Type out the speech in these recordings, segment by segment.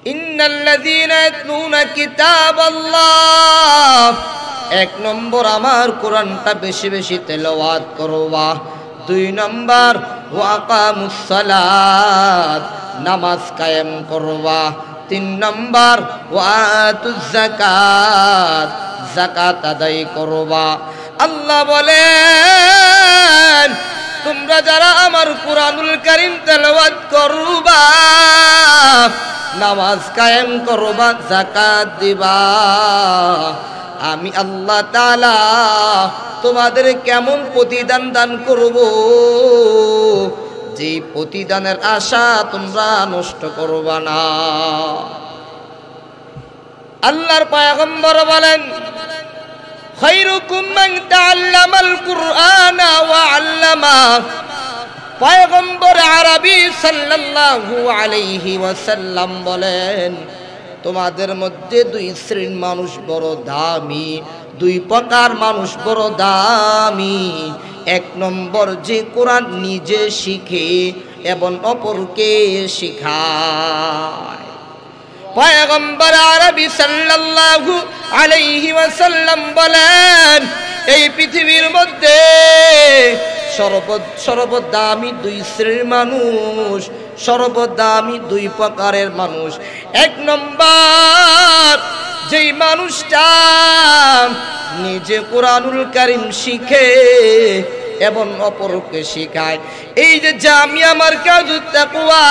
ইন্নাল্লাযীনা ইয়াতলুনা কিতাবাল্লাহ, এক নম্বর আমার কোরআনটা বেশি বেশি তেলাওয়াত করবা। 2 নম্বর ওয়া আকামুস সালাত, নামাজ কায়েম করবা। 3 নম্বর ওয়া আতুজ যাকাত, যাকাত আদায় করবা। আল্লাহ বলেন তোমরা যারা আমার কোরআনুল কারীম তেলাওয়াত করবা, নামাজ কায়েম করবা, যাকাত দিবা, আমি আল্লাহ তাআলা তোমাদের কেমন প্রতিদান দান করব, যে প্রতিদানের আশা তোমরা নষ্ট করবা না। আল্লাহর পয়গম্বর বলেন খায়রুকুম মান তাআল্লামাল কুরআনা ওয়া আল্লামা। পয়গম্বর আরবি সাল্লাল্লাহু আলাইহি ওয়াসাল্লাম বলেন তোমাদের মধ্যে 2 শ্রেণীর মানুষ বড় দামি, 2 প্রকার মানুষ বড় দামি। 1 নম্বর যে কোরআন নিজে শিখে এবং অপরকে শিখায়। পয়গম্বর আরবি সাল্লাল্লাহু আলাইহি ওয়াসাল্লাম বলেন এই পৃথিবীর মধ্যে সর্বদামি 2 শ্রেণীর মানুষ, সর্বদামি 2 প্রকারের মানুষ। 1 নম্বর যেই মানুষটা নিজে কোরআনুল কারীম শিখে এবং অপরকে শেখায়। এই যে জামিয়া মারকাজুত তাকওয়া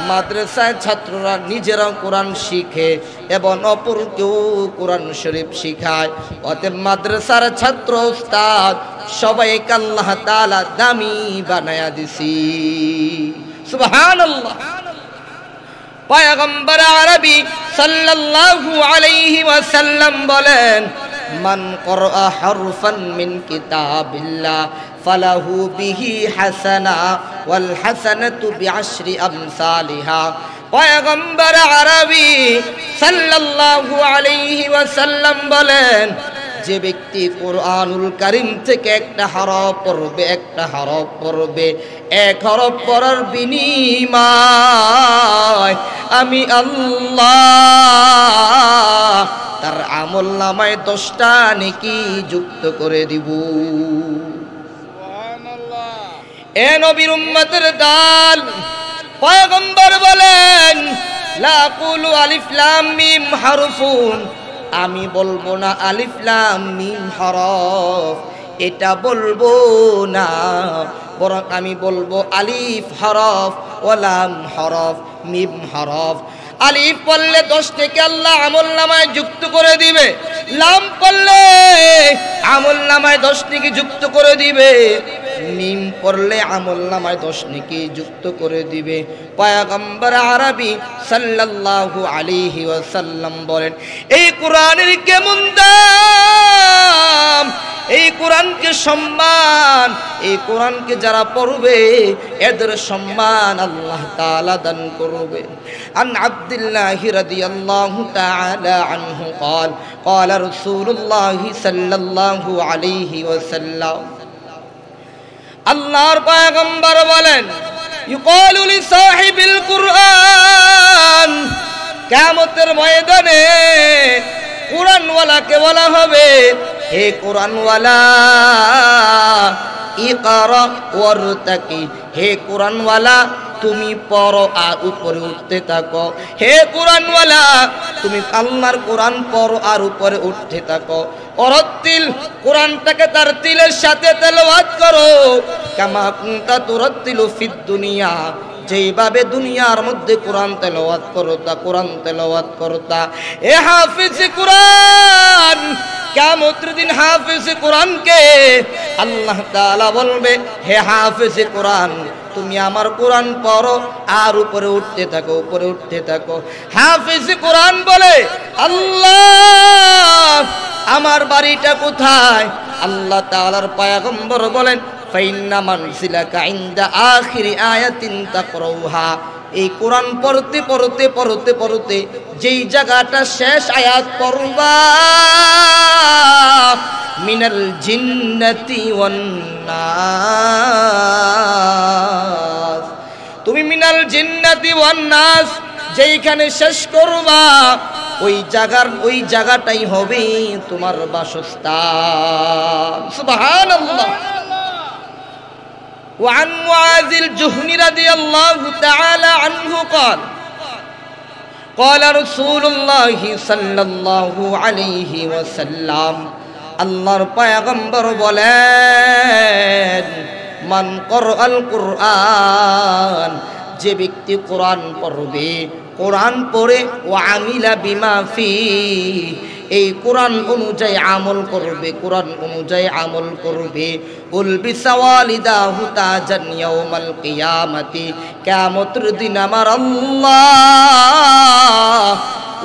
মাদ্রাসায় ছাত্ররা নিজেরাও কোরআন শিখে এবং অপরকেও কোরআন শরীফ শিখায়। অতএব মাদ্রাসার ছাত্র উস্তাদ সবাইকে আল্লাহ তাআলা দামি বানায়া দিছি। সুবহানাল্লাহ। পয়গম্বর আরবি সাল্লাল্লাহু আলাইহি ওয়াসাল্লাম বলেন মান ক্বরা হারফান মিন কিতাবিল্লাহ ফালাহু বিহি হাসানা ওয়াল হাসানাতু বিআশরি আমসালিহা। পয়গম্বর আরবি সাল্লাল্লাহু আলাইহি ওয়াসাল্লাম বলেন যে ব্যক্তি কোরআনুল কারীম থেকে একটা হরফ পড়বে, একটা হরফ পড়বে, 1 হরফ পড়ার বিনিময় আমি আল্লাহ তার আমলনামায় 10টা নেকি যুক্ত করে দিব। সুবহানাল্লাহ। এ নবীর উম্মতের দল, পয়গম্বর বলেন লা কুলু আলিফ লাম মিম হারফুন, আমি বলবো না আলিফ লাম মিম হরফ, এটা বলবো না, বরং আমি বলবো আলিফ হরফ ওয়া লাম হরফ মিম হরফ। আলিফ পড়লে 10 থেকে আল্লাহ আমলনামায় যুক্ত করে দিবে, লাম পড়লে আমলনামায় 10 নেকি যুক্ত করে দিবে, মিম পড়লে আমলনামায় 10 নেকি যুক্ত করে দিবে। পয়গম্বর আরবি সাল্লাল্লাহু আলাইহি ওয়াসাল্লাম বলেন এই কোরআনের কেমন দাম, এই কোরআনকে সম্মান, এই কোরআনকে যারা পড়বে এদের সম্মান আল্লাহ তাআলা দান করবে। আন আব্দুল্লাহ রাদিয়াল্লাহু তাআলা আনহু قال قال رسول الله صلى الله عليه وسلم, আল্লাহর পয়গম্বর বলেন ইউকালু লিসাহিবিল কুরআন, কিয়ামতের ময়দানে কোরআনওয়ালাকে বলা হবে হে কোরআনওয়ালা ইকরা ওয়ারতাকি, হে কোরআনওয়ালা তুমি পড়ো আর উপরে উঠতে থাকো, হে কোরআনওয়ালা তুমি আল্লাহর কোরআন পড়ো আর উপরে উঠতে থাকো। অরতিল, কোরআনটাকে তার তিলের সাথে তেলাওয়াত করো, কামা কুনতা তুরাতিলু ফিদ দুনিয়া, যেইভাবে দুনিয়ার মধ্যে কোরআন তেলাওয়াত করতা, কোরআন তেলাওয়াত করতা। এ হাফিজ কোরআন, কিয়ামতের দিন হাফিজ কোরআনকে আল্লাহ তাআলা বলবে হে হাফিজ কোরআন তুমি আমার কোরআন পড়ো আর উপরে উঠতে থাকো, উপরে উঠতে থাকো। হাফিজ কোরআন বলে আল্লাহ আমার বাড়িটা কোথায়? আল্লাহ তাআলার পয়গম্বর বলেন ফাইন্না মানসিলাকা ইনদা আখিরি আয়াতিন তাকরাউহা, এই কোরআন পড়তে পড়তে পড়তে পড়তে যেই জায়গাটা শেষ আয়াত পড়বা মিনাল জিন্নাতি ওয়ান নাস, তুমি মিনাল জিন্নাতি ওয়ান নাস যেইখানে শেষ করবা ওই জায়গাটাই হবে তোমার বাসস্থান। সুবহানাল্লাহ। وعن معاذ الجهني رضي الله تعالى عنه قال رسول الله صلى الله عليه وسلم আল্লাহর পয়গম্বর বলেন, মান করআল কুরআন, যে ব্যক্তি কোরআন পড়বে, কোরআন পড়ে ও আমিলা বিমা ফি, এই কোরআন অনুযায়ী আমল করবে, কোরআন অনুযায়ী আমল করবে, উলবিসা ওয়ালিদাহু তাজান ইয়াউমাল কিয়ামতি, কিয়ামতের দিন আমার আল্লাহ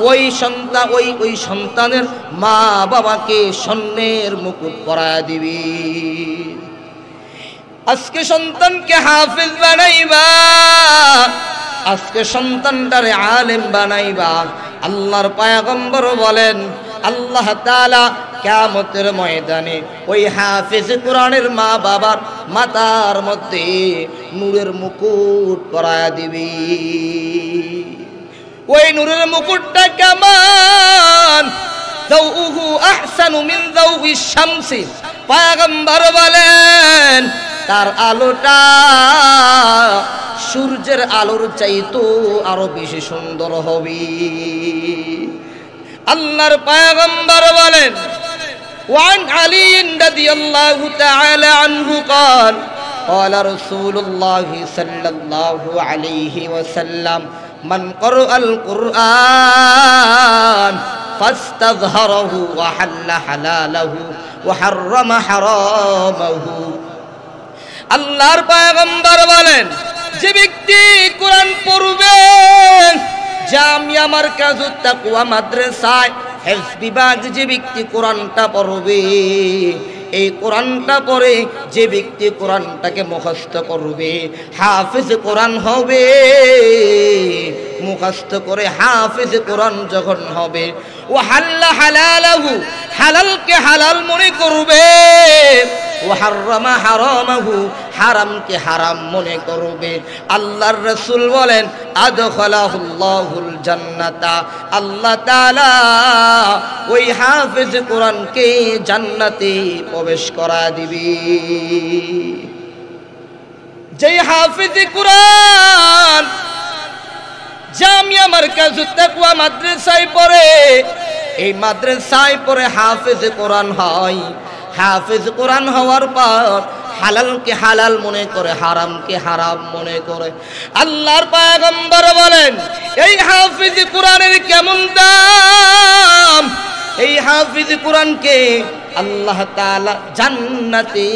ওই সন্তানের মা বাবাকে স্বর্ণের মুকুট পরায়া দিবি। আজকে সন্তানকে হাফেজ বানাইবা, আজকে সন্তানটারে আলেম বানাইবা। আল্লাহর পয়গম্বর বলেন, আল্লাহ তাআলা কিয়ামতের ময়দানে ওই হাফেজ কোরআনের মা বাবার মাথার মধ্যে নূরের মুকুট পরায়া দিবি। ওই নূরের মুকুটটা কেমন? যাউহু আহসানু মিন যাউইশ শামসি, পয়গম্বর বলেন তার আলোটা সূর্যের আলোর চাইতো আরো বেশি সুন্দর হবে। আল্লাহর পয়গম্বর বলেন, ওয়ান আলী রাদিয়াল্লাহু তাআলা আনহু قال قال رسول الله صلى الله عليه وسلم من قرأ القرآن فاستظهره وحل حلاله وحرم حرامه। আল্লাহর পয়গম্বর বলেন, যে ব্যক্তি কোরআন পড়বে, জামিয়া মারকাজুত তাকওয়া মাদ্রাসায় হেফজ বিভাগ যে ব্যক্তি কোরআনটা পড়বে, এই কোরআনটা পড়ে যে ব্যক্তি কোরআনটাকে মুখস্থ করবে, হাফেজ কোরআন হবে। মুখস্থ করে হাফেজ কোরআন যখন হবে, ও হাল্লা হালালাহু, হালালকে হালাল মনে করবে, ও হারামা হারামাহু, হারামকে হারাম মনে করবে। আল্লাহর রাসূল বলেন, আদখালাহুল্লাহুল জান্নাতা, আল্লাহ তাআলা ওই হাফেজ কোরআনকে জান্নাতে প্রবেশ করা দিবে। যেই হাফেজ কোরআন জামিয়া মারকাজুত তাকওয়া মাদ্রাসায় পড়ে, এই মাদ্রাসায় পড়ে হাফেজ কোরআন হয়। হাফেজ কোরআন হওয়ার পর হালালকে হালাল মনে করে, হারামকে হারাম মনে করে। আল্লাহর পয়গম্বর বলেন, এই হাফেজ কোরআনের কেমন দাম! এই হাফেজ কোরআনকে আল্লাহ তাআলা জান্নাতে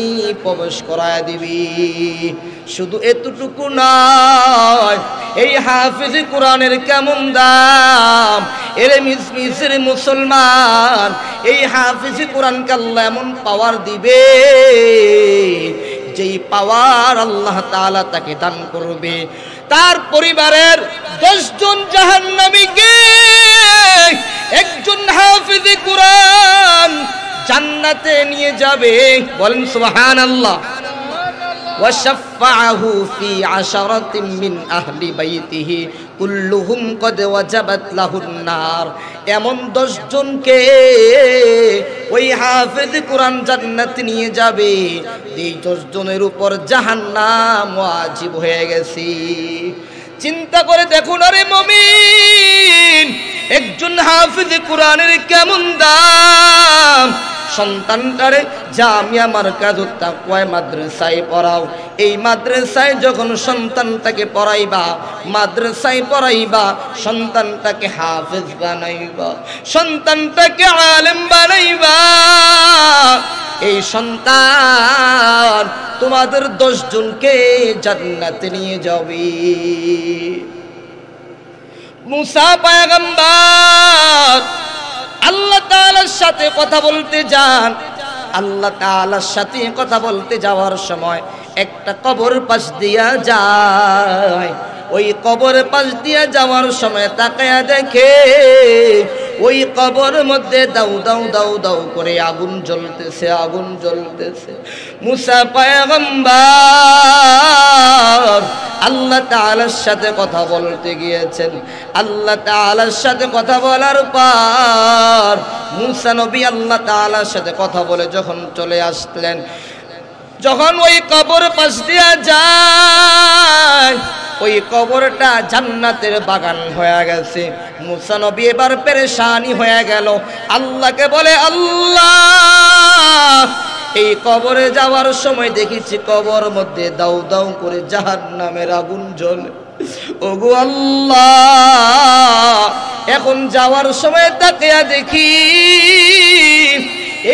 প্রবেশ করায় দিবি। শুধু এতটুকু নয়, এই হাফেজ কোরআনের কেমন দাম! এর মিসমিসের মুসলমান, এই হাফেজ কোরআনকে আল্লাহ এমন পাওয়ার দিবে, যেই পাওয়ার আল্লাহ তাআলা তাকে দান করবে, তার পরিবারের 10 জন জাহান্নামীকে একজন হাফেজ কোরআন জান্নাতে নিয়ে যাবে। বলেন সুবহানাল্লাহ। وشفعه في عشرة من أهل بيته كلهم قد وجبت له النار। এমন 10 জনকে ওই হাফেজ কোরআন জান্নাতে নিয়ে যাবে, এই 10 জনের উপর জাহান্নাম ওয়াজিব হয়ে গেছে। চিন্তা করে দেখুন, আরে মুমিন, একজন হাফেজ কোরআনের কেমন দাম! সন্তানটারে জামিয়া মারকাজুত তাকওয়া মাদ্রাসায় পড়াও। এই মাদ্রাসায় যখন সন্তানটাকে পড়াইবা, মাদ্রাসায় পড়াইবা, সন্তানটাকে হাফেজ বানাইবা, সন্তানটাকে আলেম বানাইবা, এই সন্তান তোমাদের 10 জনকে জান্নাতে নিয়ে যাবে। মুসা পয়গম্বর আল্লাহ তাআলার সাথে কথা বলতে যান। আল্লাহ তাআলার সাথে কথা বলতে যাওয়ার সময় একটা কবর পাশ দিয়া যায়। ওই কবর পাশ দিয়া যাওয়ার সময় তাকায়া দেখে ওই কবর মধ্যে দাউ দাউ দাউ দাউ করে আগুন জ্বলতেছে, আগুন জ্বলতেছে। মুসা পয়গম্বর আল্লাহ তাআলার সাথে কথা বলতে গিয়েছেন। আল্লাহ তাআলার সাথে কথা বলার পর মুসা নবী আল্লাহ তাআলার সাথে কথা বলে যখন চলে আসলেন, যখন ওই কবর পাশ দিয়া যায়, ওই কবরটা জান্নাতের বাগান হয়ে গেছে। মুসা নবী এবার পেরেশানি হয়ে গেল, আল্লাহকে বলে, আল্লাহ এই কবরে যাওয়ার সময় দেখেছি কবর মধ্যে দাউ দাউ করে জাহান্নামের আগুন জ্বলে। ওগো আল্লাহ, এখন যাওয়ার সময় তাকিয়া দেখি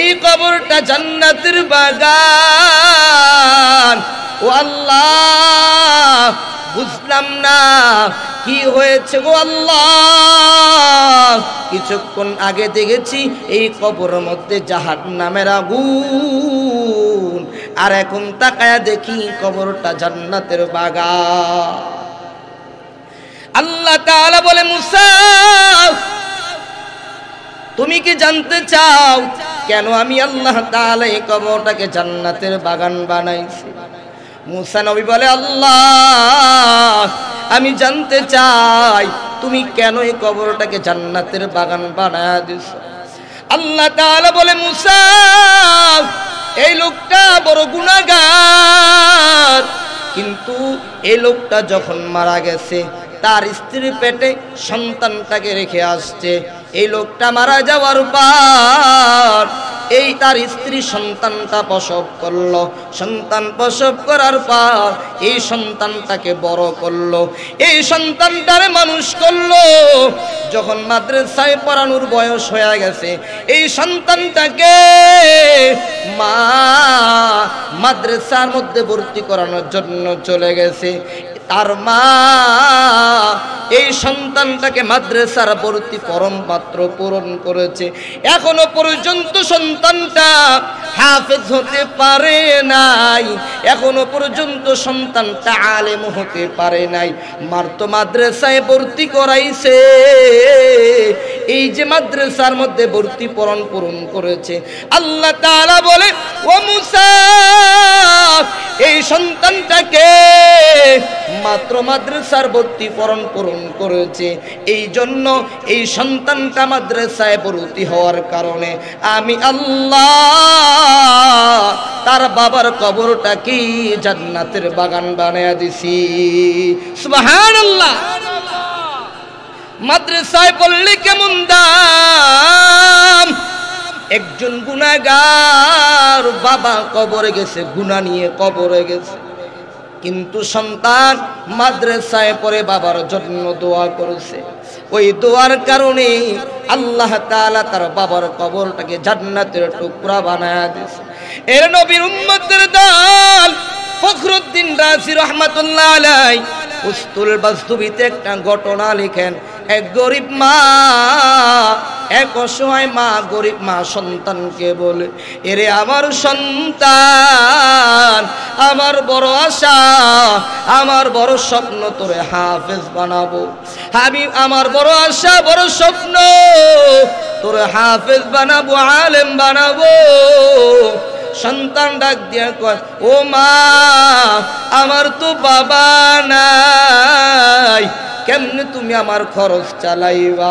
এই কবরটা জান্নাতের বাগান। ও আল্লাহ, বুঝলাম না কি হয়েছে গো আল্লাহ। কিছুক্ষণ আগে দেখেছি এই কবরের মধ্যে জাহান্নামের আগুন, আর এখন তাকায়া দেখি কবরটা জান্নাতের বাগান। আল্লাহ তাআলা বলে, মুসা তুমি কি জানতে চাও কেন আমি আল্লাহ তাআলা এই কবরটাকে জান্নাতের বাগান বানাইছি? মুসা নবী বলে, আল্লাহ আমি জানতে চাই তুমি কেন এই কবরটাকে জান্নাতের বাগান বানায়া দিছো। আল্লাহ তাআলা বলে, মুসা এই লোকটা বড় গুনাহগার, কিন্তু এই লোকটা যখন মারা গেছে তার স্ত্রীর পেটে সন্তানটাকে রেখে আসছে। এই লোকটা মারা যাওয়ার পর এই তার স্ত্রী সন্তানটা প্রসব করলো। সন্তান প্রসব করার পর এই সন্তানটাকে বড় করলো, এই সন্তানটারে মানুষ করলো। যখন মাদ্রাসায় পড়ানোর বয়স হয়ে গেছে, এই সন্তানটাকে মা মাদ্রাসার মধ্যে ভর্তি করানোর জন্য চলে গেছে। তার মা এই সন্তানটাকে মাদ্রাসার ভর্তি মাত্র পূরণ করেছে। এখনো পর্যন্ত সন্তানটা হাফেজ হতে পারে নাই, এখনো পর্যন্ত সন্তানটা আলেম হতে পারে নাই। মার তো মাদ্রাসায় ভর্তি করাইছে, এই যে মাদ্রাসার মধ্যে ভর্তি পূরণ করেছে। আল্লাহ তাআলা বলে, ও মুসা এই সন্তানটাকে মাত্র মাদ্রাসার ভর্তি পূরণ করেছে, এই জন্য এই সন্তানটা মাদ্রাসায় ভর্তি হওয়ার কারণে আমি আল্লাহ তার বাবার কবরটা কি জান্নাতের বাগান বানায়া দিছি। সুবহানাল্লাহ। মাদ্রাসায় পড়লে কেমন দাম। একজন গুনাহগার বাবা কবরে গেছে, গুনাহ নিয়ে কবরে গেছে, কিন্তু সন্তান মাদ্রাসায় পড়ে বাবার জন্য দোয়া করেছে। ওই দোয়ার কারণে আল্লাহ তাআলা তার বাবার কবরটাকে জান্নাতের টুকরা বানায়া দিয়েছে। এর নবীর উম্মতের দল ফখরুদ্দিন রাজি রাহমাতুল্লাহ আলাইহি উসতুল বাস্তবিতে একটা ঘটনা লিখেন। এক গরিব মা, এক অসহায় মা, গরিব মা সন্তানকে বলে, এরে আমার সন্তান, আমার বড় আশা, আমার বড় স্বপ্ন তোরে হাফেজ বানাবো। আমার বড় আশা, বড় স্বপ্ন তোরে হাফেজ বানাবো, আলেম বানাবো। সন্তান ডাক দিয়া কয়, ও মা আমার তো বাবা নাই, কেমনে তুমি আমার খরচ চালাইবা?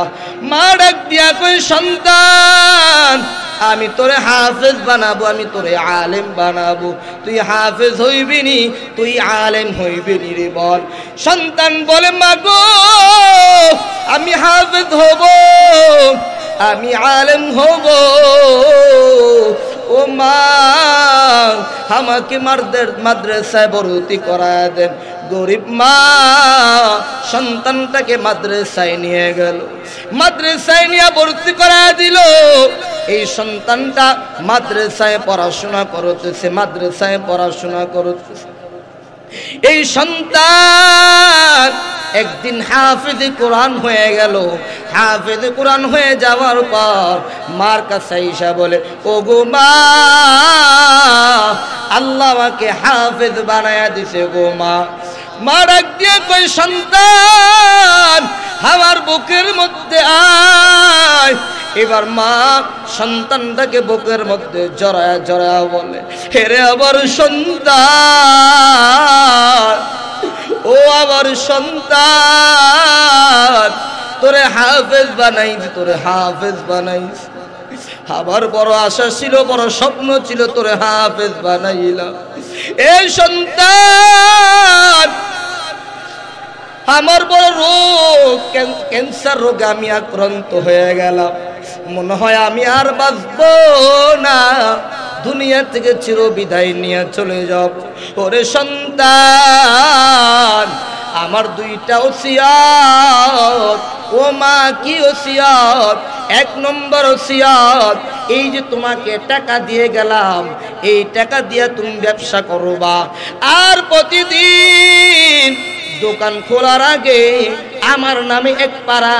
মা ডাক দিয়া কই, সন্তান আমি তোরে হাফেজ বানাবো, আমি তোরে আলেম বানাবো। তুই হাফেজ হইবি নি, তুই আলেম হইবি নি রে বল। সন্তান বলে, মা গো আমি হাফেজ হব, আমি আলেম হব। ও মা আমাকে মাদ্রাসায় ভর্তি করায় দেন। গরিব মা সন্তানটাকে মাদ্রাসায় নিয়ে গেল, মাদ্রাসায় নিয়ে ভর্তি করায় দিল। এই সন্তানটা মাদ্রাসায় পড়াশোনা করতেছে, মাদ্রাসায় পড়াশোনা করতেছে। এই সন্তান একদিন হাফেজে কোরআন হয়ে গেল। হাফেজে কোরআন হয়ে যাওয়ার পর মার কাছে এসে বলে, ও গো মা আল্লাহ আমাকে হাফেজ বানায়া দিছে গো মা। মা ডাক দিয়ে কই সন্তান আমার বুকের মধ্যে আয়। এবার মা সন্তানটাকে বুকের মধ্যে জড়ায়া জড়ায়া বলে, হেরে আবার সন্তান, ও আমার সন্তান, তোরে হাফেজ বানাইছি, তোরে হাফেজ বানাইছি। আমার বড় আশা ছিল, বড় স্বপ্ন ছিল, তোরে হাফেজ বানাইলাম। এই সন্তান, আমার বড় রোগ, ক্যান্সার রোগে আমি আক্রান্ত হয়ে গেলাম, মনে হয় আমি আর বাঁচব না, দুনিয়া থেকে চির বিদায় নিয়ে চলে যাব। ওরে সন্তান, আমার দুইটা ওসিয়ত, ও মা কি ওসিয়ত? এক নম্বর ওসিয়ত, এই যে তোমাকে টাকা দিয়ে গেলাম, এই টাকা দিয়ে তুমি ব্যবসা করবা, আর প্রতিদিন দোকান খোলার আগে আমার নামে এক পারা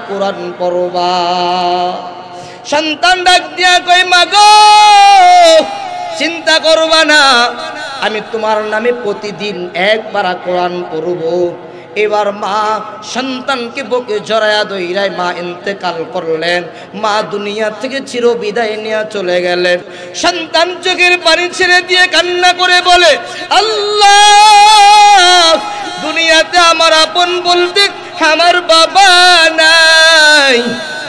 কোরআন পড়বা। সন্তান ডাক দিয়া কই, মা গো চিন্তা করবা না, আমি তোমার নামে প্রতিদিন এক পারা কোরআন পড়ব। এবার মা সন্তানকে বুকে জড়ায়া দইরায় মা ইন্তেকাল করলেন, মা দুনিয়া থেকে চির বিদায় নিয়ে চলে গেলেন। সন্তান চোখের পানি ছেড়ে দিয়ে কান্না করে বলে, আল্লাহ, দুনিয়াতে আমার আপন বলতে আমার বাবা নাই,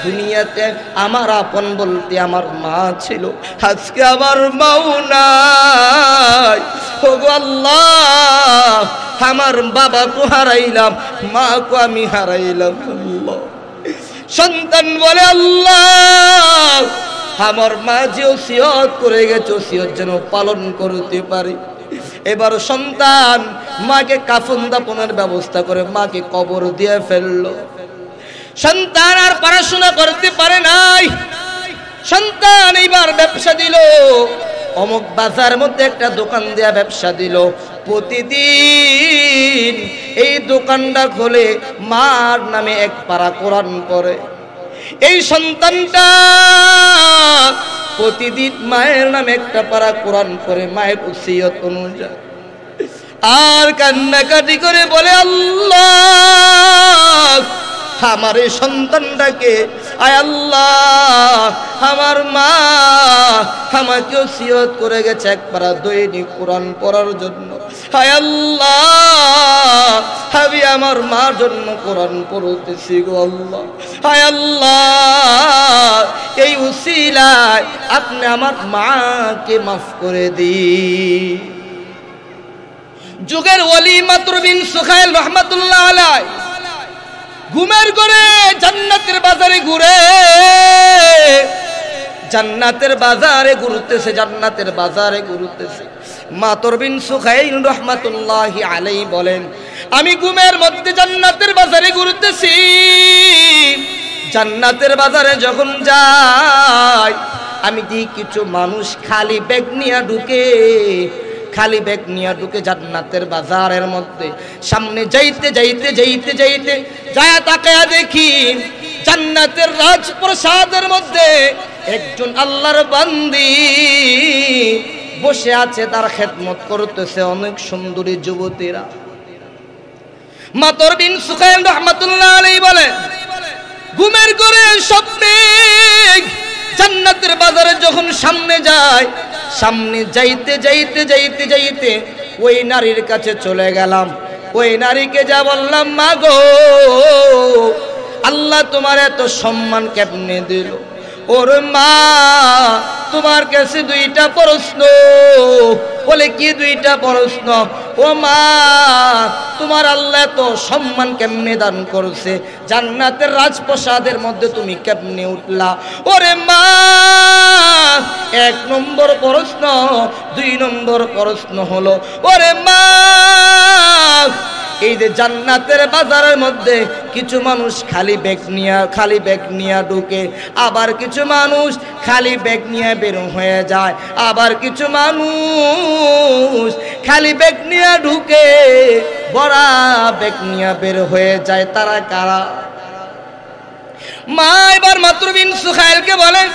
দুনিয়াতে আমার আপন বলতে আমার মা ছিল, আজকে আমার মাও নাই। ওগো আল্লাহ, আমার বাবাকে হারাইলাম, মাকে আমি হারাইলাম। আল্লাহ, সন্তান বলে, আল্লাহ, আমার মা যে ওসিয়ত করে গেছে, ওসিয়ত যেন পালন করতে পারি। এবার সন্তান মাকে কাফন দাফনের ব্যবস্থা করে মাকে কবর দিয়ে ফেললো। সন্তান আর পড়াশোনা করতে পারে নাই। সন্তান এইবার ব্যবসা দিল, অমুক বাজার মধ্যে একটা দোকান দেয়া ব্যবসা দিল। প্রতিদিন এই দোকানটা খোলে, মার নামে এক পারা কোরআন পড়ে। এই সন্তানটা প্রতিদিন মায়ের নামে একটা পারা কোরআন পড়ে, মায়ের ওসিয়ত অনুযায়ী। আর কান্নাকাটি করে বলে, আল্লাহ, আমার এই সন্তানটাকে, আয় আল্লাহ, আমার মা আমাকে ওসিয়ত করে গেছে এক পারা দৈনিক কোরআন পড়ার জন্য। আয় আল্লাহ, আমি আমার মার জন্য কোরআন পড়তেছি গো আল্লাহ। আয় আল্লাহ, এই উসিলায় আপনি আমার মাকে মাফ করে দিন। যুগের ওলি মাতরু বিন সুখাইল রহমাতুল্লাহ আলাইহি ঘুমের ঘরে জান্নাতের বাজারে ঘুরে, জান্নাতের বাজারে ঘুরতেছে, জান্নাতের বাজারে ঘুরতেছে। মাতরু বিন সুখাইল রহমাতুল্লাহি আলাইহি বলেন, আমি ঘুমের মধ্যে জান্নাতের বাজারে ঘুরতেছি। জান্নাতের বাজারে যখন যাই, আমি দেখি কিছু মানুষ খালি ব্যাগ নিয়ে ঢুকে, খালি ব্যাগ নিয়ে ঢুকে জান্নাতের বাজারের মধ্যে। সামনে যাইতে যাইতে যাইতে যাইতে যায় তাকায়া দেখি জান্নাতের রাজপ্রাসাদের মধ্যে একজন আল্লাহর বান্দি বসে আছে, তার খেদমত করতেছে অনেক সুন্দরী যুবতীরা। মাতরু বিন সুখাইল রাহমাতুল্লাহ আলাইহি বলে, ঘুমের ঘরে স্বপ্নে জান্নাতের বাজারে যখন সামনে যায়, সামনে যাইতে যাইতে যাইতে যাইতে ওই নারীর কাছে চলে গেলাম। ওই নারীকে যা বললাম, মা গো, আল্লাহ তোমার এত সম্মান কেমনে দিল? ওর মা, তোমার কাছে দুইটা প্রশ্ন। বলে, কি দুইটা প্রশ্ন? ও মা, তোমার আল্লাহ তো সম্মান কেমনে দান করছে? জান্নাতের রাজপ্রাসাদের মধ্যে তুমি কেমনে উঠলা? ওরে মা, এক নম্বর প্রশ্ন। দুই নম্বর প্রশ্ন হলো, ওরে মা, এই যে জান্নাতের বাজারের মধ্যে কিছু মানুষ খালি ব্যাগ নিয়ে ঢুকে, আবার কিছু মানুষ খালি ব্যাগ নিয়ে বের হয়ে যায়, আবার কিছু মানুষ খালি ব্যাগ নিয়ে ঢুকে বড়া ব্যাগ নিয়ে বের হয়ে যায়, তারা কারা? মা এবার মাতরু বিন সুখাইলকে বলেন,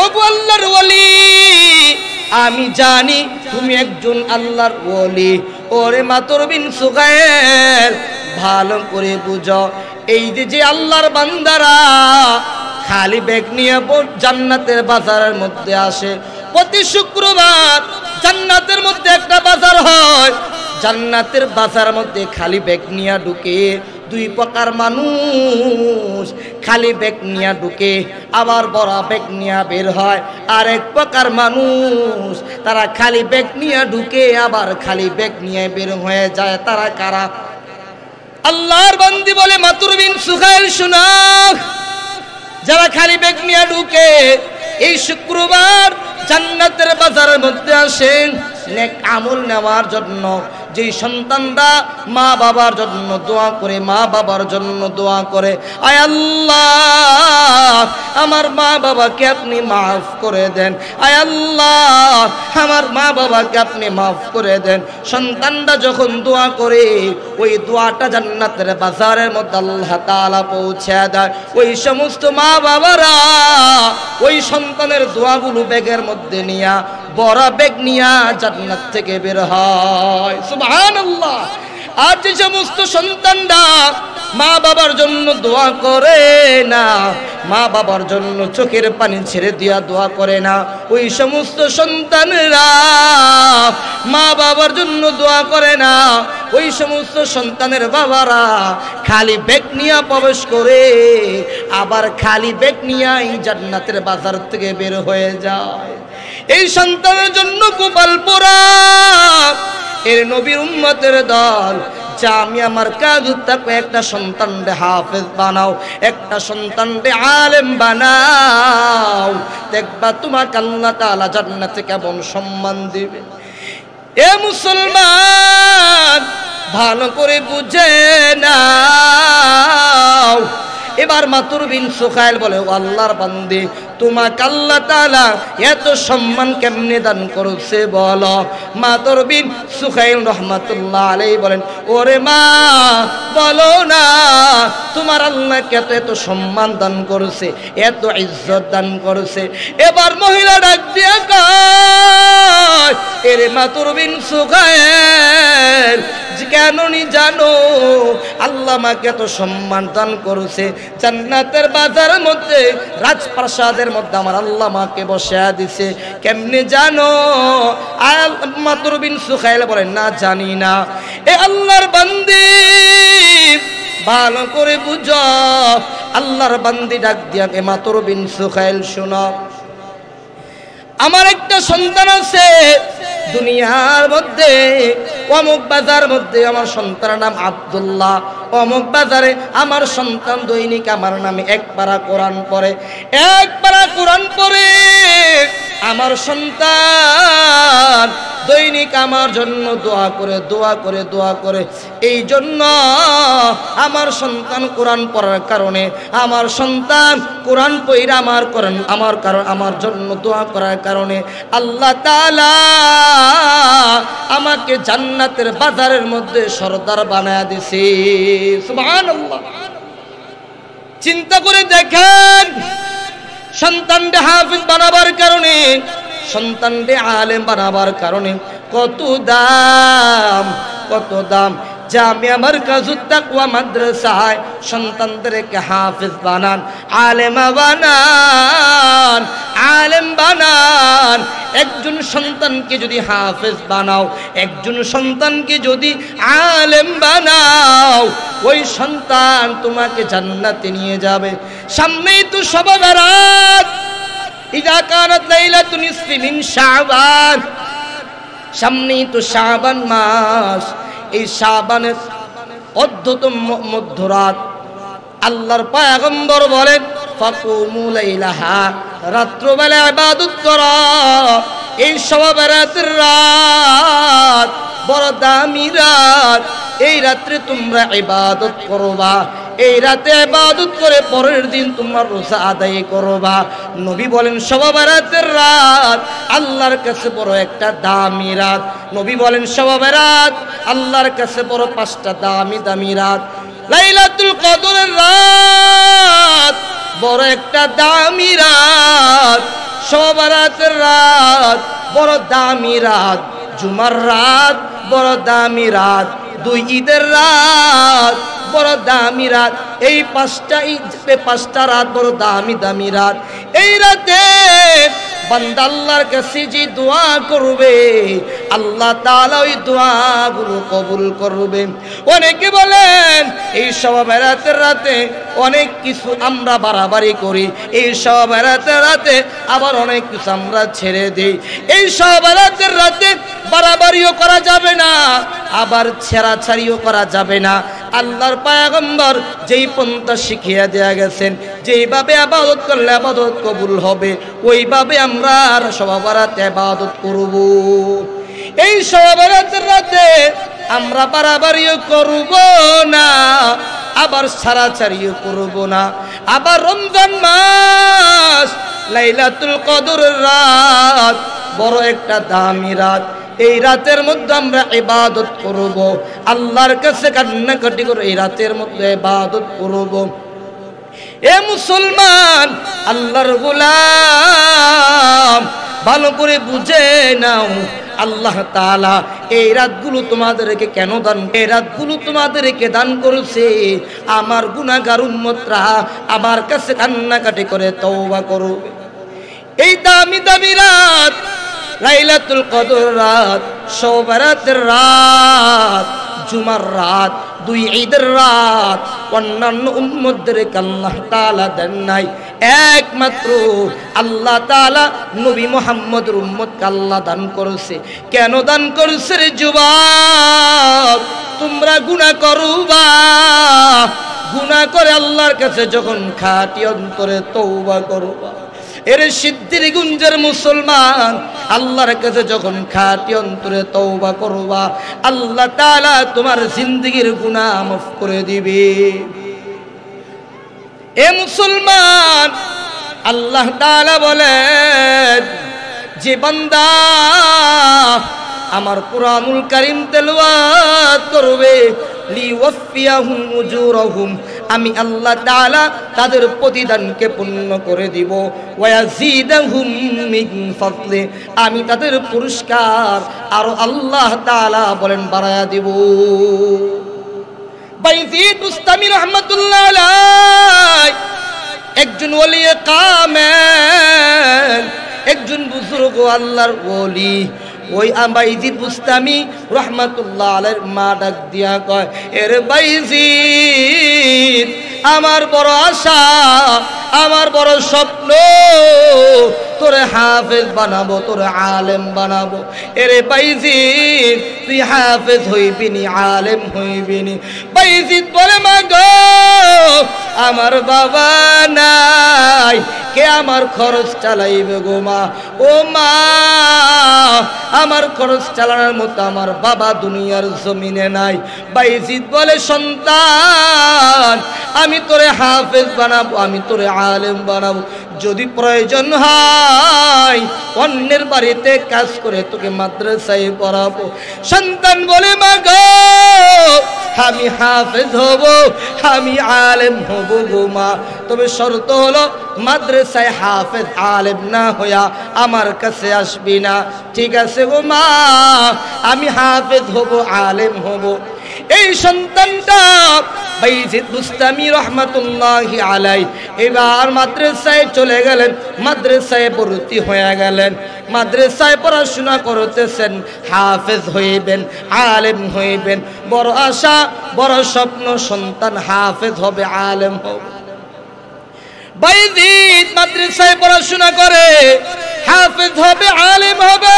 ও আল্লাহর ওলি, আমি জানি তুমি একজন আল্লাহর ওলি। ওরে মাতর বিন সুগায়ের ভালো করে বুঝো, এই যে আল্লাহর বান্দারা খালি ব্যাগ নিয়ে জান্নাতের বাজারের মধ্যে আসে, প্রতি শুক্রবার জান্নাতের মধ্যে একটা বাজার হয়, জান্নাতের বাজার মধ্যে খালি ব্যাগ নিয়ে ঢুকে দুই প্রকার মানুষ, খালি ব্যাগ নিয়ে ঢুকে আবার বড় ব্যাগ নিয়ে বের হয়। আর এক প্রকার মানুষ তারা খালি ব্যাগ নিয়ে ঢুকে আবার খালি ব্যাগ নিয়ে বের হয়ে যায়। তারা কারা? আল্লাহর বান্দি বলে মাতুর বিন সুগাইল শোনা, যারা খালি ব্যাগ নিয়ে ঢুকে এই শুক্রবার জান্নাতের বাজারের মধ্যে আসেন নেক আমল নেওয়ার জন্য, যেই সন্তানরা মা বাবার জন্য দোয়া করে, মা বাবার জন্য দোয়া করে, আয় আল্লাহ আমার মা বাবাকে আপনি মাফ করে দেন, আয় আল্লাহ আমার মা বাবাকে আপনি মাফ করে দেন। সন্তানরা যখন দোয়া করে ওই দোয়াটা জান্নাতের বাজারের মধ্যে আল্লাহ তাআলা পৌঁছে দেয়। ওই সমস্ত মা বাবারা ওই সন্তানের দোয়াগুলো ব্যাগের মধ্যে নিয়া বড় ব্যাগ নিয়া জান্নাত থেকে বের হয়। সুবহানাল্লাহ। আর যে সমস্ত সন্তানরা মা বাবার জন্য দোয়া করে না, মা বাবার জন্য চোখের পানি ছেড়ে দিয়া দোয়া করে না, ওই সমস্ত সন্তানরা মা বাবার জন্য দোয়া করে না, ওই সমস্ত সন্তানের বাবারা খালি ব্যাগ নিয়ে প্রবেশ করে আবার খালি ব্যাগ নিয়েই জান্নাতের বাজার থেকে বের হয়ে যায়। এই সন্তানের জন্য কপাল পোড়া এর নবীর উম্মতের দল, যা আমি আমার কাজ থাকবে একটা সন্তানরে হাফেজ বানাও, একটা সন্তানরে আলেম বানাও, দেখবা তোমাকে আল্লাহ তাআলা জান্নাতে কেমন সম্মান দিবে। এ মুসলমান ভালো করে বুঝে নাও। এবার মাতুর বিন সুগাইল বলে, ও আল্লাহর বান্দী, তোমাকে আল্লাহ তাআলা এত সম্মান কেমনে দান করেছে বলো? মাতুর বিন সুগাইল রাহমাতুল্লাহ আলাইহি বলেন, ওরে মা বলো না তোমার আল্লাহকে এত সম্মান দান করেছে, এত ইজ্জত দান করেছে। এবার মহিলা ডাক দিয়া কয়, এরে মাতুর বিন সুগাইল কেন নি জানো আল্লাহ আমাকে এত সম্মান দান করেছে, জান্নাতের বাজারের মধ্যে রাজপ্রাসাদের মধ্যে আমার আল্লাহ মাকে বসায়া দিছে, কেমনে জানো? মাতুর বিন সুগাইল বলেন, না জানি না। এ আল্লাহর বান্দি ভালো করে বুঝো, আল্লাহর বান্দি ডাক দিয়া, এ মাতুর বিন সুগাইল শোনো, আমার একটা সন্তান আছে দুনিয়ার মধ্যে, অমুক বাজার মধ্যে আমার সন্তানের নাম আব্দুল্লাহ, অমুক বাজারে আমার সন্তান দৈনিক আমার নামে এক পারা কোরআন পড়ে, এক পারা কোরআন পড়ে। আমার সন্তান দৈনিক আমার জন্য দোয়া করে দোয়া করে দোয়া করে। এই জন্য আমার সন্তান কোরআন পড়ার কারণে, আমার সন্তান কোরআন পড়া আমার জন্য দোয়া করার কারণে আল্লাহ তাআলা আমাকে জান্নাতের বাজারের মধ্যে সরদার বানায়া দিছে। সুবহানাল্লাহ। চিন্তা করে দেখেন, সন্তানকে হাফেজ বানাবার কারণে, সন্তানকে আলেম বানাবার কারণে কত দাম, কত দাম। জামিয়া মারকাজুত তাকওয়া মাদ্রাসায় সন্তানদেরকে হাফেজ বানান, আলেম বানান, আলেম বানান। একজন সন্তানকে যদি হাফেজ বানাও, একজন সন্তানকে যদি আলেম বানাও, ওই সন্তান তোমাকে জান্নাতে নিয়ে যাবে। সামনেই তো শবে বরাত, ইযা কানাত লাইলাতুন নিসফি মিন শাবান, সামনেই তো শাবান মাস। এই শাবানের অর্ধতম মধ্যরাত আল্লাহর পয়গম্বর বলেন, ফাকুমু লাইলাহা, রাত্রবেলা ইবাদত করো। এই শবে বরাতের রাত বড় দামি রাত, এই রাত্রে তোমরা ইবাদত করবা, এই রাতে ইবাদত করে পরের দিন তোমার রোজা আদায় করবা। নবী বলেন শবে বরাতের রাত আল্লাহর কাছে বড় একটা দামি রাত। নবী বলেন শবে বরাত আল্লাহর কাছে বড় 5টা দামি দামি রাত। লাইলাতুল কদরের রাত বড় একটা দামি রাত, শবে বরাতের রাত বড় দামি রাত। জুমার রাত বড় দামি রাত, 2 ঈদের রাত বড় দামি রাত, এই 5টা রাত বড় দামি রাত। এই রাতে বান্দা আল্লাহর কাছে যে দোয়া করবে আল্লাহ তাআলা ওই দোয়াগুলো কবুল করবে। অনেকে বলেন এই সব রাতের রাতে অনেক কিছু আমরা বাড়াবাড়ি করি, এই সব রাতের রাতে আবার অনেক কিছু আমরা ছেড়ে দিই। এই সব রাতের রাতে বাড়াবাড়িও করা যাবে না, আবার ছেড়াছাড়িও করা যাবে না। আল্লাহর পয়গম্বর যেই পন্থা শিখিয়ে দেয়া গেছেন, যেইভাবে ইবাদত করলে ইবাদত কবুল হবে, ওইভাবে আমরা সব রাতে ইবাদত করব। এই সব রাতের রাতে আমরা বাড়াবাড়িও করব না, আবার ছাড়াছাড়িও করব না। আবার রমজান মাস, লাইলাতুল কদরের রাত বড় একটা দামি রাত। এই রাতের মধ্যে আমরা ইবাদত করব, আল্লাহর কাছে কান্নাকাটি করে এই রাতের মধ্যে ইবাদত করব। এ মুসলমান, আল্লাহর গোলাম, ভালো করে বুঝে নাও আল্লাহ তাআলা এই রাতগুলো তোমাদেরকে কেন দান, এই রাতগুলো তোমাদেরকে দান করেছে আমার গুনাহগার উম্মতরা আমার কাছে কান্নাকাটি করে তওবা করবে। এই দামি দামি রাত, লাইলাতুল কদর রাত, শবে বরাতের রাত, জুমার রাত, 2 ঈদের রাত অন্যান্য উম্মতদেরকে আল্লাহ তাআলা দেন নাই, একমাত্র আল্লাহ তাআলা নবী মুহাম্মদের উম্মতকে আল্লাহ দান করেছে। কেন দান করেছে রে যুবক? তোমরা গুনাহ করবা, গুনাহ করে আল্লাহর কাছে যখন খাঁটি অন্তরে তওবা করবা, এর সিদ্ধিরগঞ্জের মুসলমান, আল্লাহর কাছে যখন খাঁটি অন্তরে তওবা করবা আল্লাহ তাআলা তোমার জিন্দেগীর গুনাহ মাফ করে দিবে। এ মুসলমান, আল্লাহ তাআলা বলেন যে বান্দা আমার কুরআনুল কারীম তেলাওয়াত করবে লিওয়াফিয়াহুম উজুরহুম, আমি আল্লাহ তাআলা তাদের প্রতিদানকে পূর্ণ করে দিব। ওয়ায়াজিদাহুম মিন ফাদলি, আমি তাদের পুরস্কার আর আল্লাহ তাআলা বলেন বাড়ায়া দিব। বাইজিদ বুস্তামি রাহমাতুল্লাহ আলাইহি একজন ওলিয়ে কামেল, একজন বুজুর্গ আল্লাহর ওলি। ওই বাইজিদ বুস্তামি রহমাতুল্লাহ আলাইহির মা ডাক দিয়া কয়, এর বাইজিদ, আমার বড় আশা, আমার বড় স্বপ্ন, তোরে হাফেজ বানাবো, তোরে আলেম বানাবো। এরে বাইজিদ, তুই হাফেজ হইবি নি, আলেম হইবি নি? বাইজিদ বলে, মা গো, আমার বাবা নাই, কে আমার খরচ চালাইবে গো মা? ও মা, আমার খরচ চালানোর মতো আমার বাবা দুনিয়ার জমিনে নাই। বাইজিদ বলে, সন্তান, আমি তোরে হাফেজ বানাবো, আমি তোরে আলেম বানাবো, যদি প্রয়োজন হয় অন্যের বাড়িতে কাজ করে তোকে মাদ্রাসায় পড়াবো। সন্তান বলে, মা গো, আমি হাফেজ হব, আমি আলেম হব গো মা, তবে শর্ত হলো মাদ্রাসায় হাফেজ আলেম না হইয়া আমার কাছে আসবি না। ঠিক আছে গো মা, আমি হাফেজ হব, আলেম হব। এই সন্তানটা বাইজিদ বুস্তামি রহমাতুল্লাহি আলাইহি এবার মাদ্রাসায় চলে গেলেন, মাদ্রাসায় ভর্তি হয়ে গেলেন, মাদ্রাসায় পড়াশোনা করতেছেন, হাফেজ হইবেন, আলেম হইবেন। বড় আশা, বড় স্বপ্ন, সন্তান হাফেজ হবে, আলেম হবে। বাইজিদ মাদ্রাসায় পড়াশোনা করে, হাফেজ হবে, আলেম হবে।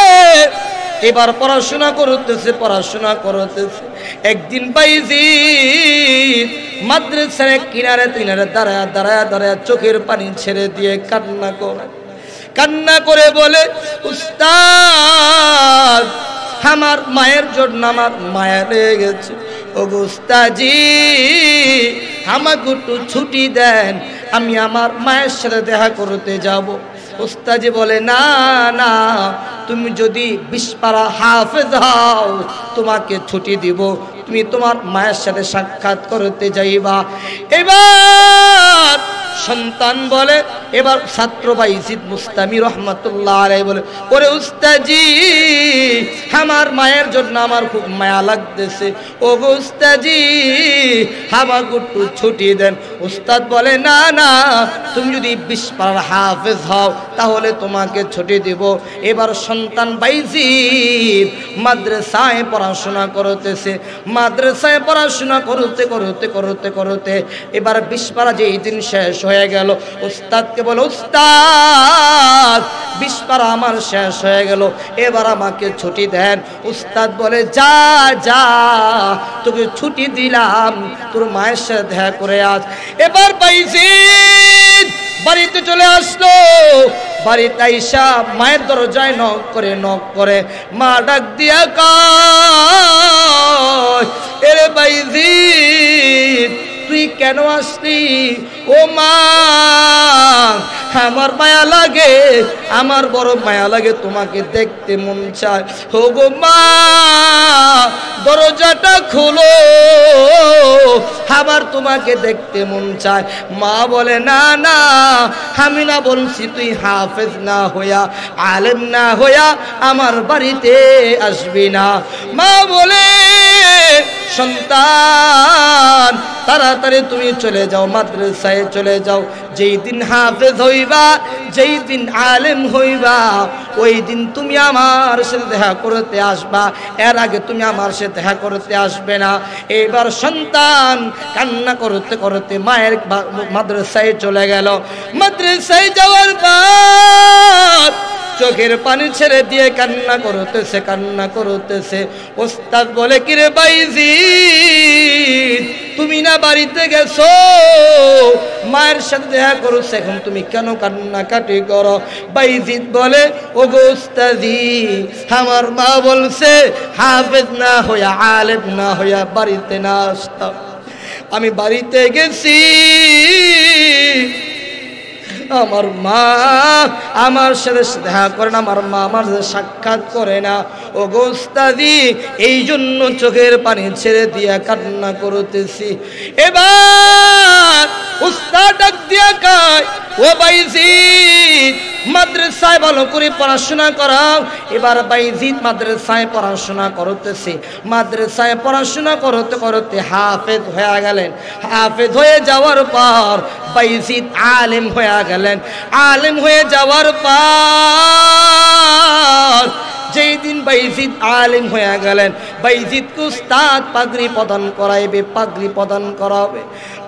এবার পড়াশোনা করতেছে, পড়াশোনা করতেছে। একদিন বাইজিদ মাদ্রাসার কিনারে কিনারে দাঁড়ায় দাঁড়ায় দাঁড়ায় চোখের পানি ছেড়ে দিয়ে কান্না করে, কান্না করে বলে, উস্তাদ, আমার মায়ের জন্য আমার মায়া লেগে গেছে। ও উস্তাদজি, আমাকে একটু ছুটি দেন, আমি আমার মায়ের সাথে দেখা করতে যাব। উস্তাদজি বলে, না না, তুমি যদি 20 পারা হাফেজ হও তোমাকে ছুটি দিব, তুমি তোমার মায়ের সাথে সাক্ষাৎ করতে যাইবা। এবার সন্তান বলে, এবার ছাত্র বাইজিদ মুস্তামি রহমাতুল্লাহ আলাইহি বলে, ওরে উস্তাজি আমার মায়ের জন্য আমার খুব মায়া লাগতেছে, ও গো উস্তাজি আমাকে একটু ছুটি দেন। উস্তাদ বলে, না না, তুমি যদি 20 পারার হাফেজ হও তাহলে তোমাকে ছুটি দিব। এবার সন্তান বাইজিদ মাদ্রাসায় পড়াশোনা করতেছে, মাদ্রাসায় পড়াশোনা করতে করতে করতে করতে এবার 20 পারা যেই দিন শেষ হয়ে গেল, উস্তাদকে বলে, উস্তাদ 20 পারা আমার শেষ হয়ে গেল, এবার আমাকে ছুটি দেন। উস্তাদ বলে, যা যা তোকে ছুটি দিলাম, তোর মায়ের সাথে দেখা করে আজ। এবার বাইজিদ বাড়িতে চলে আসলো। বাড়িতে আইসা মায়ের দরজায় নক করে মা ডাক দিয়া কয়, এরে বাইজিদ তুই কেন আসলি? ও মা আমার মায়া লাগে, আমার বড় মায়া লাগে, তোমাকে দেখতে মন চায়। ও গো মা দরজাটা খোলো, আবার তোমাকে দেখতে মন চায়। মা বলে, না না, আমি না বলছি তুই হাফেজ না হইয়া, আলেম না হইয়া আমার বাড়িতে আসবি না। মা বলে, সন্তান তাড়াতাড়ি তুমি চলে যাও, মাদ্রাসায় চলে যাও, যেই দিন হাফেজ হইবা, যেই দিন আলেম হইবা, ওই দিন তুমি আমার সাথে দেখা করতে আসবা, এর আগে তুমি আমার সাথে দেখা করতে আসবে না। এবার সন্তান কান্না করতে করতে মায়ের মাদ্রাসায় চলে গেল। মাদ্রাসায় যাওয়ার পর চোখের পানি ছেড়ে দিয়ে কান্না করতেছে। ওস্তাদ বলে, কিরে বাইজিদ তুমি না বাড়িতে গেছো, মায়ের সাথে দেখা করছো, এখন তুমি কেন কান্নাকাটি করো? বাইজিদ বলে, ও গো উস্তাদি আমার মা বলছে হাফেজ না হইয়া, আলেম না হইয়া বাড়িতে না আসতাম। আমি বাড়িতে গেছি, আমার মা আমার সাথে দেখা করে না, আমার মা আমার সাথে সাক্ষাৎ করে না। ও গো উস্তাদি এই জন্য চোখের পানি ছেড়ে দিয়া কান্না করতেছি। এবার উস্তাদ ডাক দিয়া কয়, ও বাইজিদ মাদ্রাসায় ভালো করে পড়াশোনা করাও। এবার বাইজিদ মাদ্রাসায় পড়াশোনা করতেছে, মাদ্রাসায় পড়াশোনা করতে করতে হাফেজ হয়ে গেলেন। হাফেজ হয়ে যাওয়ার পর বাইজিদ আলেম হয়ে গেলেন। আলেম হয়ে যাওয়ার পর যেই দিন বাইজিদ আলেম হয়ে গেলেন, বাইজিদকে উস্তাদ পাগড়ি প্রদান করাইবে, পাগড়ি প্রদান করাবে।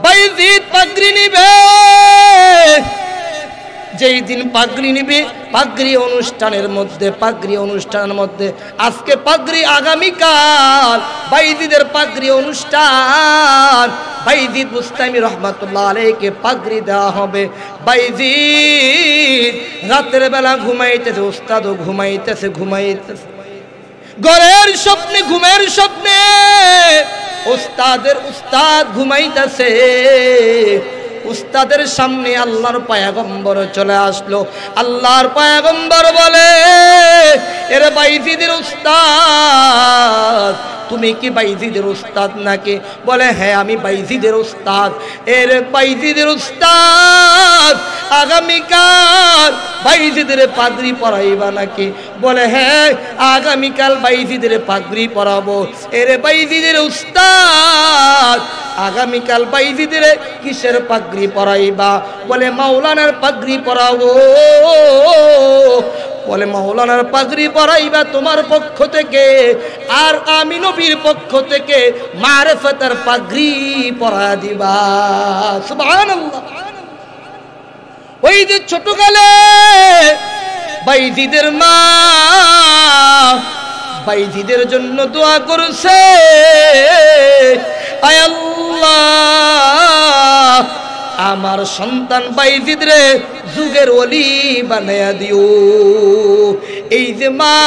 বাইজিদ পাগড়ি নিবে, যেই দিন পাগড়ি নিবে, পাগড়ি অনুষ্ঠানের মধ্যে আজকে পাগড়ি, আগামীকাল বাইজিদের পাগড়ি অনুষ্ঠান। বাইজিদ মুস্তামি রহমাতুল্লাহ আলাইহিকে পাগড়ি দেওয়া হবে। বাইজিদ রাতের বেলা ঘুমাইতেছে, উস্তাদও ঘুমাইতেছে। ঘরের স্বপ্নে, ঘুমের স্বপ্নে উস্তাদ ঘুমাইতেছে। উস্তাদের সামনে আল্লাহর পয়গম্বর চলে আসলো। আল্লাহর পয়গম্বর বলে, এরে বাইজিদের উস্তাদ, তুমি কি বাইজিদের উস্তাদ নাকি? বলে, হ্যাঁ আমি বাইজিদের উস্তাদ। এর বাইজিদের উস্তাদ, আগামীকাল বাইজিদের পাগড়ি পরাইবা নাকি? বলে, হ্যাঁ আগামীকাল বাইজিদের পাগড়ি পরাবো। এর বাইজিদের উস্তাদ, আগামীকাল বাইজিদের কিসের পাগড়ি পরাইবা? বলে, মাওলানার পাগড়ি পরাবো। বলে, মাওলানার পাগড়ি পরাইবা তোমার পক্ষ থেকে, আর আমি নবীর পক্ষ থেকে মারিফতের পাগড়ি পরা দিবা। সুবহানাল্লাহ। ওই যে ছোটকালে বাইজিদের মা বাইজিদের জন্য দোয়া করছে, আয় আল্লাহ আমার সন্তান বাইজিদ রে যুগের ওলি বানায়া দিও। এই যে মা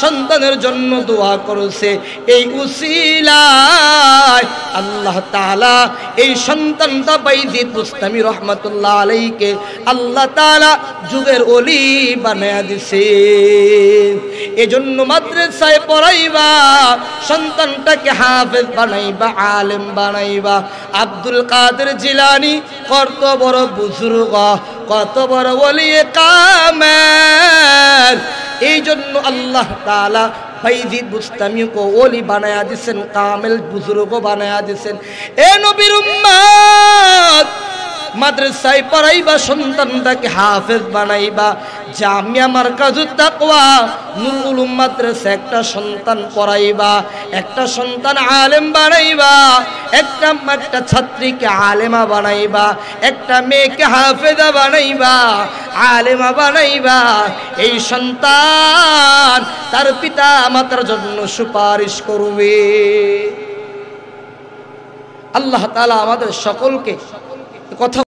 সন্তানের জন্য দোয়া করছে, এই উসিলায় আল্লাহ তাআলা এই সন্তানটা বাইজিদ মুস্তামি রহমাতুল্লাহ আলাইহিকে আল্লাহ তাআলা যুগের ওলি বানায়া দিছে। এজন্য মাদ্রাসায় পড়াইবা, সন্তানটাকে হাফেজ বানাইবা, আলেম বানাইবা। আব্দুল কাদের জিলানী কত বড় বুজুর্গ, কত বড় ওলি কামেল। এই জন্য আল্লাহ তাআলা ফাইজি বুস্তামিকে ওলি বানায়া দিছেন, কামেল বুজুর্গ বানায়া দিছেন। এ নবীর উম্মত, মাদ্রাসায় পড়াইবা, সন্তানটাকে হাফেজ বানাইবা। জামিয়া মারকাজুত তাকওয়া নুরুল উলুম মাদ্রাসা একটা সন্তান পড়াইবা, একটা সন্তান আলেম বানাইবা, একটা ছাত্রীকে আলেমা বানাইবা, একটা মেয়েকে হাফেজা বানাইবা, আলেমা বানাইবা। এই সন্তান তার পিতা মাতার জন্য সুপারিশ করবে। আল্লাহ তাআলা আমাদের সকলকে কথা